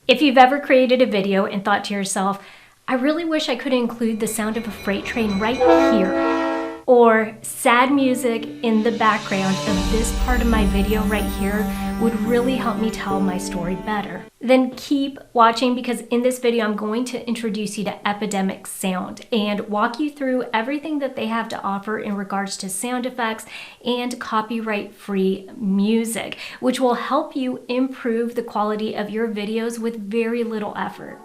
If you've ever created a video and thought to yourself, I really wish I could include the sound of a freight train right here, or sad music in the background of this part of my video right here would really help me tell my story better, then keep watching, because in this video I'm going to introduce you to Epidemic Sound and walk you through everything that they have to offer in regards to sound effects and copyright-free music, which will help you improve the quality of your videos with very little effort.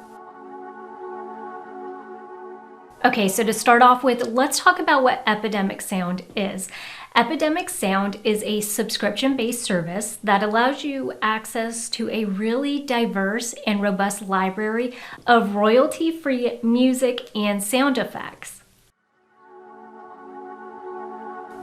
Okay, so to start off with, let's talk about what Epidemic Sound is. Epidemic Sound is a subscription-based service that allows you access to a really diverse and robust library of royalty-free music and sound effects.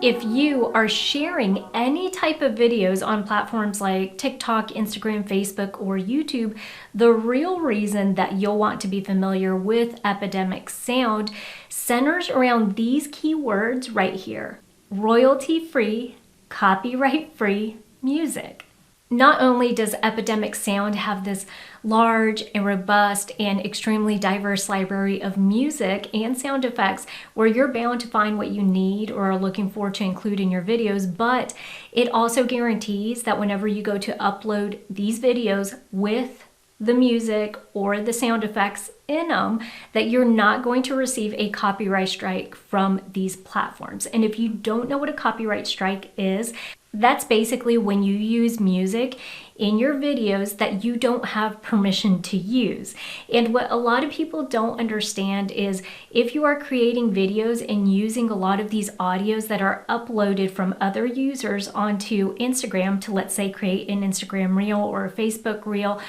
If you are sharing any type of videos on platforms like TikTok, Instagram, Facebook, or YouTube, the real reason that you'll want to be familiar with Epidemic Sound centers around these keywords right here: royalty-free, copyright-free music. Not only does Epidemic Sound have this large and robust and extremely diverse library of music and sound effects where you're bound to find what you need or are looking for to include in your videos, but it also guarantees that whenever you go to upload these videos with the music or the sound effects in them, that you're not going to receive a copyright strike from these platforms. And if you don't know what a copyright strike is, that's basically when you use music in your videos that you don't have permission to use. And what a lot of people don't understand is if you are creating videos and using a lot of these audios that are uploaded from other users onto Instagram to, let's say, create an Instagram reel or a Facebook reel,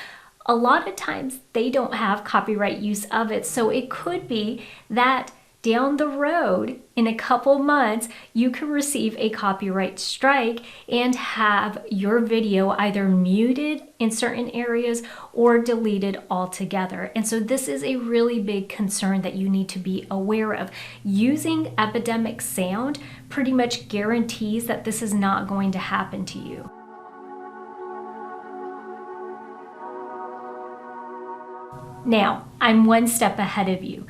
a lot of times they don't have copyright use of it. So it could be that down the road, in a couple months, you can receive a copyright strike and have your video either muted in certain areas or deleted altogether. And so this is a really big concern that you need to be aware of. Using Epidemic Sound pretty much guarantees that this is not going to happen to you. Now, I'm one step ahead of you.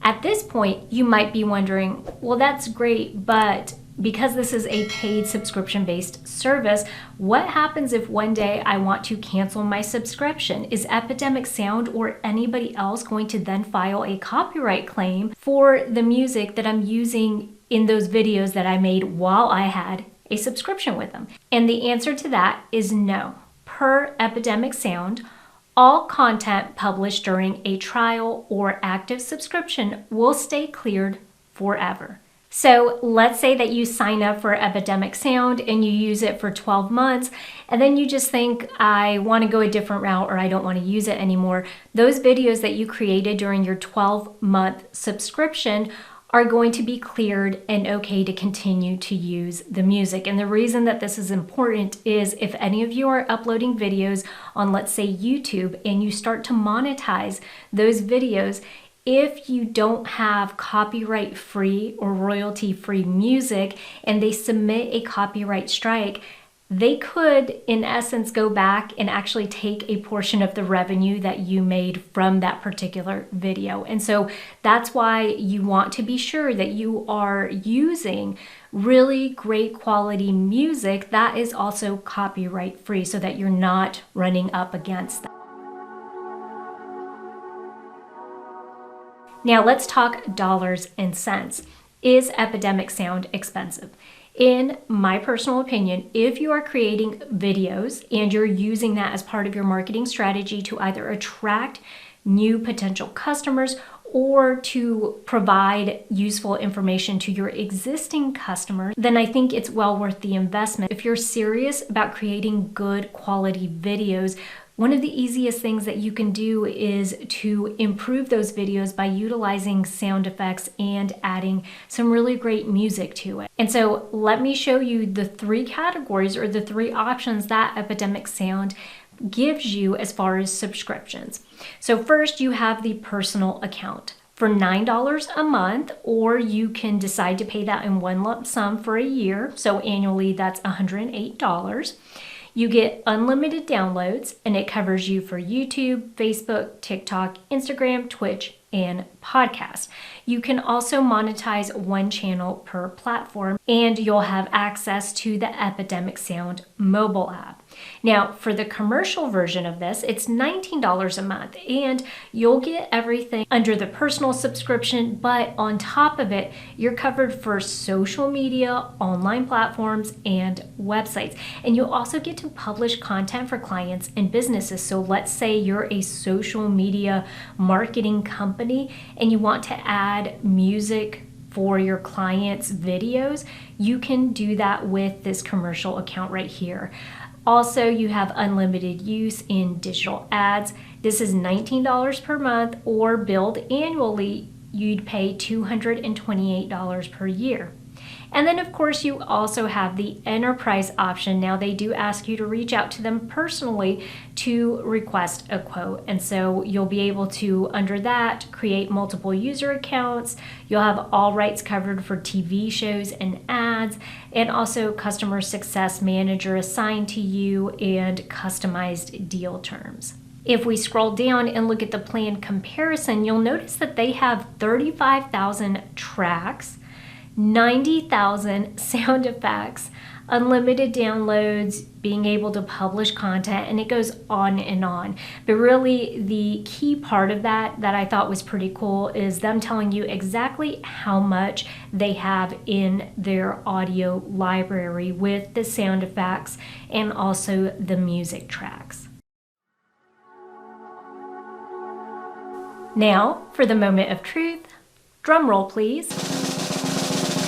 At this point, you might be wondering, well, that's great, but because this is a paid subscription-based service, what happens if one day I want to cancel my subscription? Is Epidemic Sound or anybody else going to then file a copyright claim for the music that I'm using in those videos that I made while I had a subscription with them? And the answer to that is no. Per Epidemic Sound, all content published during a trial or active subscription will stay cleared forever. So let's say that you sign up for Epidemic Sound and you use it for 12 months, and then you just think, I want to go a different route or I don't want to use it anymore. Those videos that you created during your 12-month subscription are going to be cleared and okay to continue to use the music. And the reason that this is important is if any of you are uploading videos on, let's say, YouTube, and you start to monetize those videos, if you don't have copyright-free or royalty-free music and they submit a copyright strike, they could, in essence, go back and actually take a portion of the revenue that you made from that particular video. And so that's why you want to be sure that you are using really great quality music that is also copyright free so that you're not running up against that. Now let's talk dollars and cents. Is Epidemic Sound expensive? In my personal opinion, if you are creating videos and you're using that as part of your marketing strategy to either attract new potential customers or to provide useful information to your existing customers, then I think it's well worth the investment. If you're serious about creating good quality videos, one of the easiest things that you can do is to improve those videos by utilizing sound effects and adding some really great music to it. And so let me show you the three categories or the three options that Epidemic Sound gives you as far as subscriptions. So first, you have the personal account for $9 a month, or you can decide to pay that in one lump sum for a year. So annually, that's $108. You get unlimited downloads, and it covers you for YouTube, Facebook, TikTok, Instagram, Twitch, and podcast. You can also monetize one channel per platform, and you'll have access to the Epidemic Sound mobile app. Now, for the commercial version of this, it's $19 a month, and you'll get everything under the personal subscription, but on top of it, you're covered for social media, online platforms, and websites. And you'll also get to publish content for clients and businesses. So let's say you're a social media marketing company and you want to add music for your clients' videos, you can do that with this commercial account right here. Also, you have unlimited use in digital ads. This is $19 per month, or billed annually, you'd pay $228 per year. And then of course you also have the enterprise option. Now they do ask you to reach out to them personally to request a quote. And so you'll be able to, under that, create multiple user accounts. You'll have all rights covered for TV shows and ads, and also customer success manager assigned to you and customized deal terms. If we scroll down and look at the plan comparison, you'll notice that they have 35,000 tracks, 90,000 sound effects, unlimited downloads, being able to publish content, and it goes on and on. But really the key part of that I thought was pretty cool is them telling you exactly how much they have in their audio library with the sound effects and also the music tracks. Now for the moment of truth. Drum roll, please.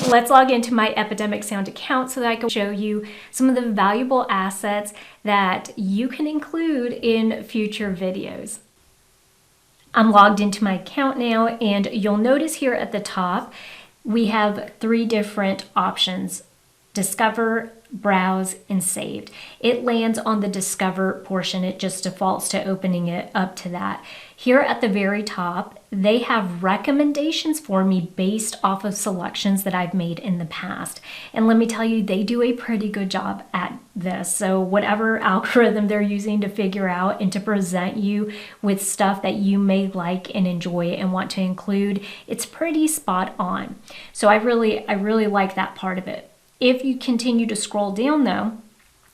Let's log into my Epidemic Sound account so that I can show you some of the valuable assets that you can include in future videos. I'm logged into my account now, and you'll notice here at the top we have 3 different options: Discover, Browse, and Saved. It lands on the Discover portion. It just defaults to opening it up to that. Here at the very top, they have recommendations for me based off of selections that I've made in the past. And let me tell you, they do a pretty good job at this. So whatever algorithm they're using to figure out and to present you with stuff that you may like and enjoy and want to include, it's pretty spot on. So I really like that part of it. If you continue to scroll down though,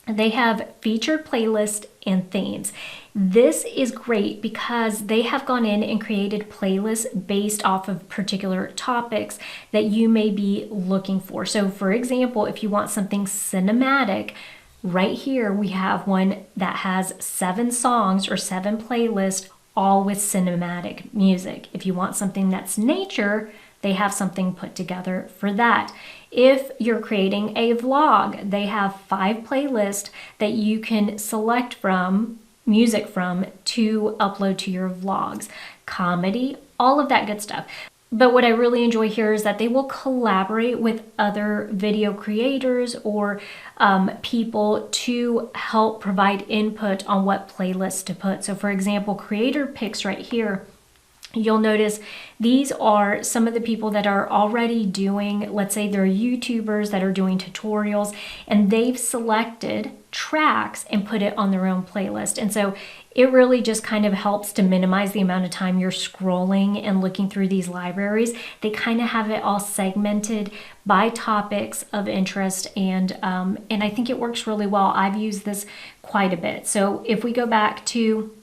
they have featured playlists and themes. This is great because they have gone in and created playlists based off of particular topics that you may be looking for. So for example, if you want something cinematic, right here we have one that has 7 songs or 7 playlists, all with cinematic music. If you want something that's nature, they have something put together for that. If you're creating a vlog, they have 5 playlists that you can select from, music from, to upload to your vlogs. Comedy, all of that good stuff. But what I really enjoy here is that they will collaborate with other video creators or people to help provide input on what playlists to put. So for example, creator picks right here. You'll notice these are some of the people that are already doing, let's say they're YouTubers that are doing tutorials, and they've selected tracks and put it on their own playlist. And so it really just kind of helps to minimize the amount of time you're scrolling and looking through these libraries. They kind of have it all segmented by topics of interest, and I think it works really well. I've used this quite a bit. So if we go back to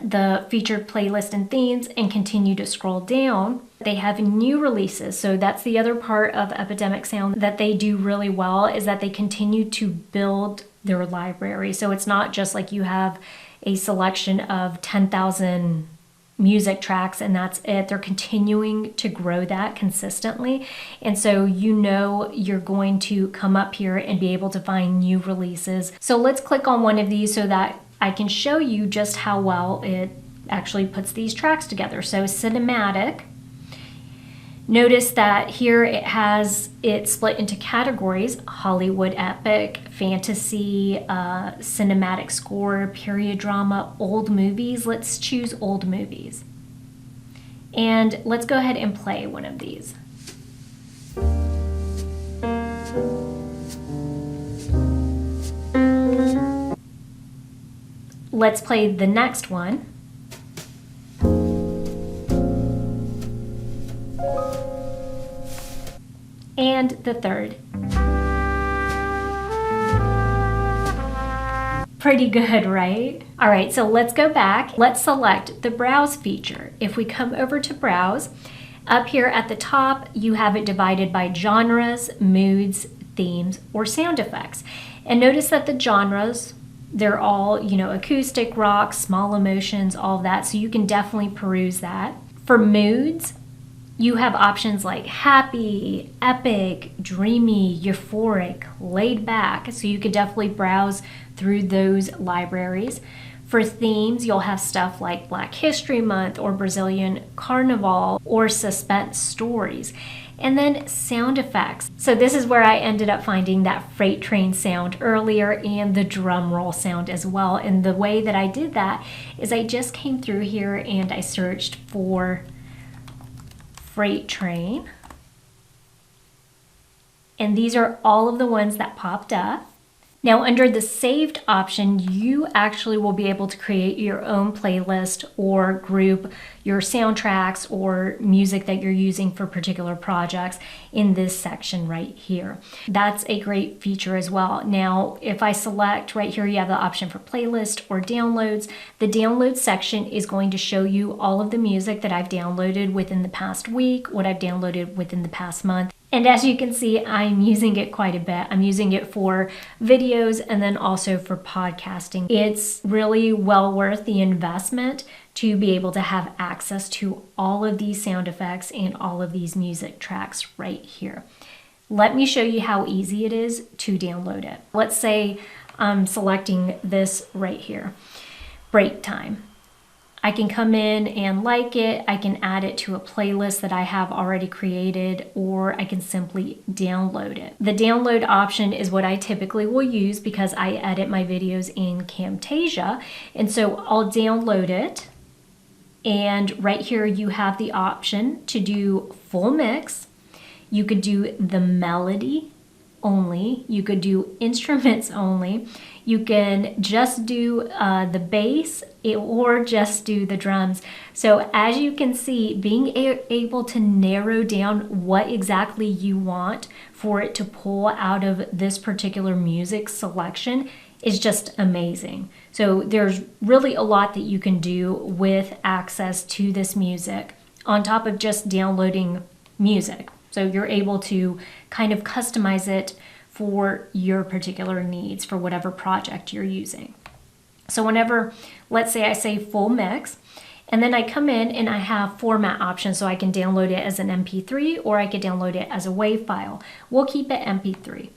the featured playlist and themes and continue to scroll down, they have new releases. So that's the other part of Epidemic Sound that they do really well, is that they continue to build their library. So it's not just like you have a selection of 10,000 music tracks and that's it. They're continuing to grow that consistently. And so you know you're going to come up here and be able to find new releases. So let's click on one of these so that I can show you just how well it actually puts these tracks together. So cinematic, notice that here it has it split into categories: Hollywood epic, fantasy, cinematic score, period drama, old movies. Let's choose old movies. And let's go ahead and play one of these. Let's play the next one. And the third. Pretty good, right? All right, so let's go back. Let's select the browse feature. If we come over to browse, up here at the top, you have it divided by genres, moods, themes, or sound effects. And notice that the genres, they're all, acoustic, rock, small emotions, all of that. So you can definitely peruse that. For moods, you have options like happy, epic, dreamy, euphoric, laid back. So you could definitely browse through those libraries. For themes, you'll have stuff like Black History Month or Brazilian Carnival or suspense stories. And then sound effects. So this is where I ended up finding that freight train sound earlier and the drum roll sound as well. And the way that I did that is I just came through here and I searched for freight train. And these are all of the ones that popped up. Now under the saved option, you actually will be able to create your own playlist or group your soundtracks or music that you're using for particular projects in this section right here. That's a great feature as well. Now, if I select right here, you have the option for playlist or downloads. The download section is going to show you all of the music that I've downloaded within the past week, what I've downloaded within the past month. And as you can see, I'm using it quite a bit. I'm using it for videos and then also for podcasting. It's really well worth the investment to be able to have access to all of these sound effects and all of these music tracks right here. Let me show you how easy it is to download it. Let's say I'm selecting this right here, break time. I can come in and like it, I can add it to a playlist that I have already created, or I can simply download it. The download option is what I typically will use because I edit my videos in Camtasia, and so I'll download it, and right here you have the option to do full mix. You could do the melody only, you could do instruments only, you can just do the bass or just do the drums. So as you can see, being able to narrow down what exactly you want for it to pull out of this particular music selection is just amazing. So there's really a lot that you can do with access to this music on top of just downloading music. So you're able to kind of customize it for your particular needs for whatever project you're using. So whenever, let's say I say full mix, and then I come in and I have format options, so I can download it as an MP3 or I could download it as a WAV file. We'll keep it MP3.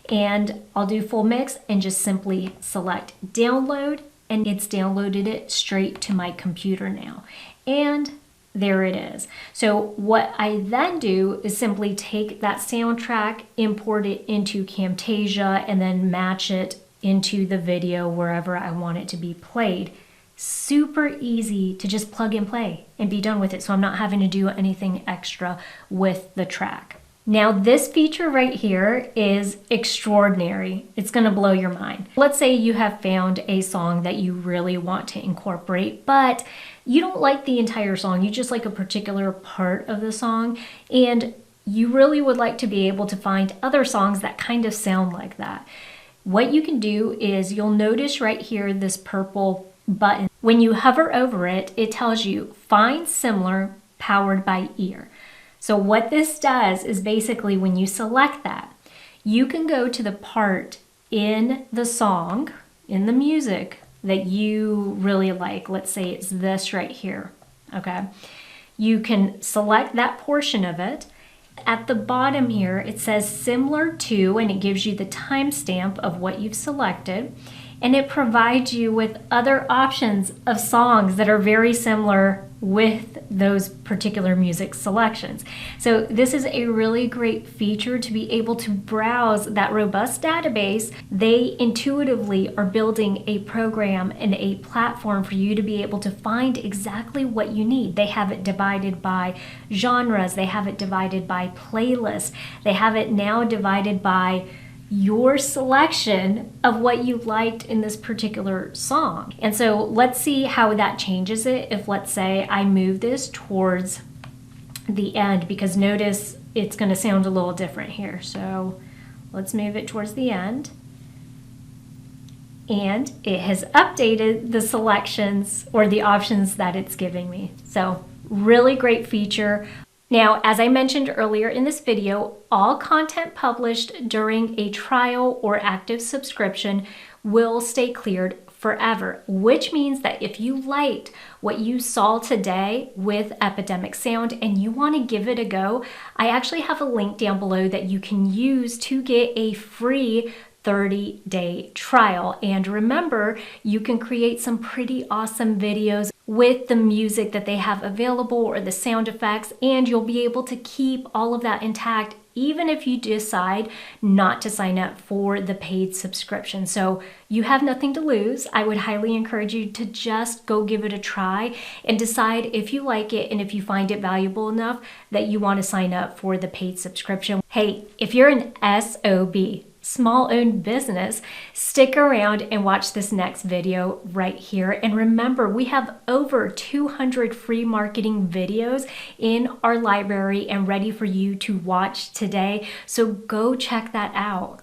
And I'll do full mix and just simply select download, and it's downloaded it straight to my computer now. And there it is. So what I then do is simply take that soundtrack, import it into Camtasia, and then match it into the video wherever I want it to be played. Super easy to just plug and play and be done with it, so I'm not having to do anything extra with the track. Now this feature right here is extraordinary. It's gonna blow your mind. Let's say you have found a song that you really want to incorporate, but you don't like the entire song, you just like a particular part of the song, and you really would like to be able to find other songs that kind of sound like that. What you can do is you'll notice right here this purple button. When you hover over it, it tells you find similar powered by ear. So what this does is basically when you select that, you can go to the part in the song, in the music that you really like. Let's say it's this right here, okay? You can select that portion of it. At the bottom here, it says similar to, and it gives you the timestamp of what you've selected, and it provides you with other options of songs that are very similar with those particular music selections. So this is a really great feature to be able to browse that robust database. They intuitively are building a program and a platform for you to be able to find exactly what you need. They have it divided by genres, they have it divided by playlists, they have it now divided by your selection of what you liked in this particular song. And so let's see how that changes it if, let's say, I move this towards the end, because notice it's going to sound a little different here. So let's move it towards the end. And it has updated the selections or the options that it's giving me. So really great feature. Now, as I mentioned earlier in this video, all content published during a trial or active subscription will stay cleared forever, which means that if you liked what you saw today with Epidemic Sound and you want to give it a go, I actually have a link down below that you can use to get a free 30-day trial. And remember, you can create some pretty awesome videos with the music that they have available or the sound effects, and you'll be able to keep all of that intact even if you decide not to sign up for the paid subscription. So you have nothing to lose. I would highly encourage you to just go give it a try and decide if you like it and if you find it valuable enough that you want to sign up for the paid subscription. Hey, if you're an SOB, small owned business, stick around and watch this next video right here. And remember, we have over 200 free marketing videos in our library and ready for you to watch today. So go check that out.